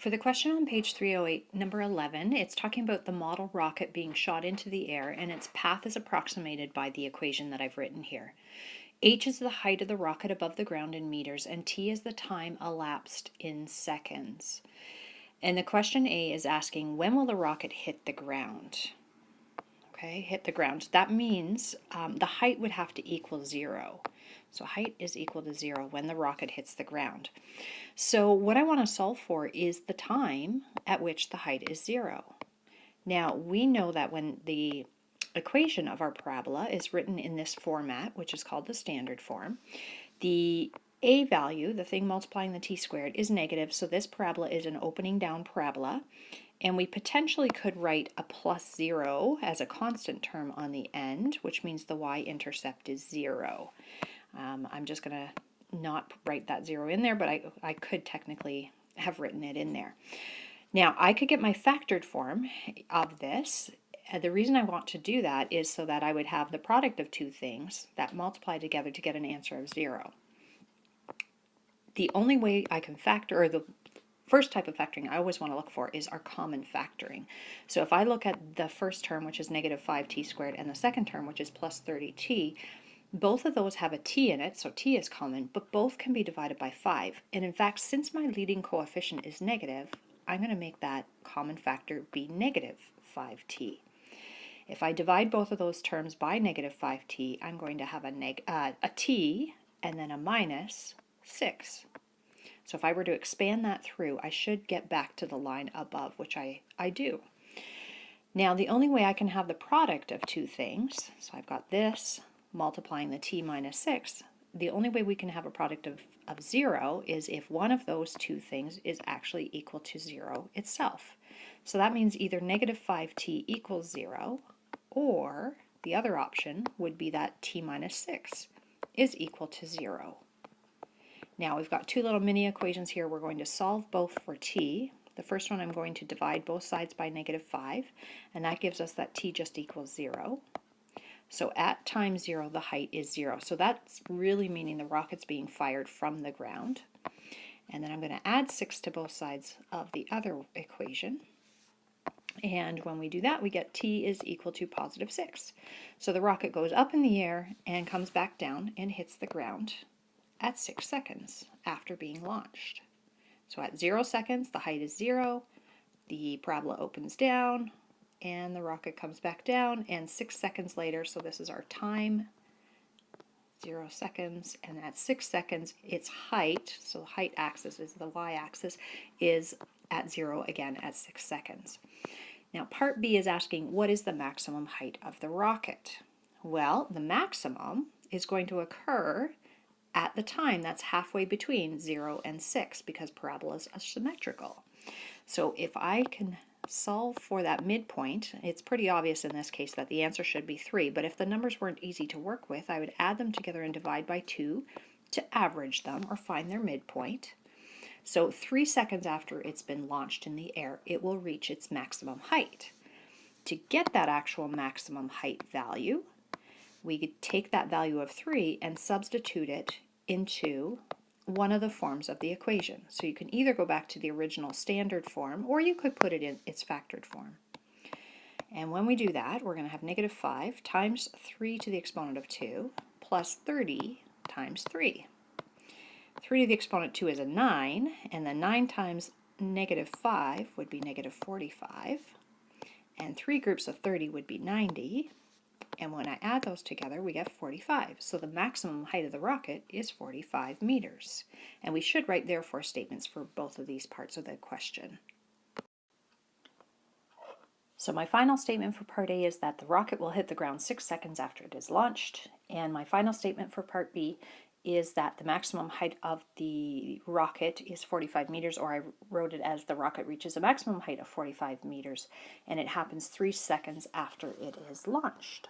For the question on page 308, number 11, it's talking about the model rocket being shot into the air and its path is approximated by the equation that I've written here. H is the height of the rocket above the ground in meters and T is the time elapsed in seconds. And the question A is asking, when will the rocket hit the ground? Okay, hit the ground. That means the height would have to equal 0. So height is equal to 0 when the rocket hits the ground. So what I want to solve for is the time at which the height is 0. Now we know that when the equation of our parabola is written in this format, which is called the standard form, the a value, the thing multiplying the t squared, is negative, so this parabola is an opening down parabola, and we potentially could write a plus 0 as a constant term on the end, which means the y-intercept is 0. I'm just going to not write that 0 in there, but I could technically have written it in there. Now, I could get my factored form of this. The reason I want to do that is so that I would have the product of two things that multiply together to get an answer of 0. The only way I can factor, or the first type of factoring I always want to look for, is our common factoring. So if I look at the first term, which is negative 5t squared, and the second term, which is plus 30t, both of those have a t in it, so t is common, but both can be divided by 5. And in fact, since my leading coefficient is negative, I'm going to make that common factor be negative 5t. If I divide both of those terms by negative 5t, I'm going to have a t and then a minus 6. So if I were to expand that through, I should get back to the line above, which I do. Now, the only way I can have the product of two things, so I've got this multiplying the t minus 6, the only way we can have a product of 0 is if one of those two things is actually equal to 0 itself. So that means either negative 5t equals 0, or the other option would be that t minus 6 is equal to 0. Now we've got two little mini equations here. We're going to solve both for t. The first one I'm going to divide both sides by negative 5, and that gives us that t just equals 0. So at time 0, the height is 0. So that's really meaning the rocket's being fired from the ground. And then I'm going to add 6 to both sides of the other equation. And when we do that, we get t is equal to positive 6. So the rocket goes up in the air and comes back down and hits the ground at 6 seconds after being launched. So at 0 seconds, the height is 0, the parabola opens down, and the rocket comes back down, and 6 seconds later, so this is our time, 0 seconds, and at 6 seconds, its height, so the height axis is the y-axis, is at 0 again at 6 seconds. Now part B is asking, what is the maximum height of the rocket? Well, the maximum is going to occur at the time that's halfway between 0 and 6, because parabolas are symmetrical. So if I can solve for that midpoint, it's pretty obvious in this case that the answer should be 3, but if the numbers weren't easy to work with, I would add them together and divide by 2 to average them or find their midpoint. So 3 seconds after it's been launched in the air, it will reach its maximum height. To get that actual maximum height value, we could take that value of 3 and substitute it into one of the forms of the equation. So you can either go back to the original standard form, or you could put it in its factored form. And when we do that, we're going to have negative 5 times 3 to the exponent of 2 plus 30 times 3. 3 to the exponent 2 is a 9, and then 9 times negative 5 would be negative 45, and 3 groups of 30 would be 90, and when I add those together, we get 45. So the maximum height of the rocket is 45 meters. And we should write therefore statements for both of these parts of the question. So my final statement for part A is that the rocket will hit the ground 6 seconds after it is launched. And my final statement for part B is that the maximum height of the rocket is 45 meters, or I wrote it as the rocket reaches a maximum height of 45 meters, and it happens 3 seconds after it is launched.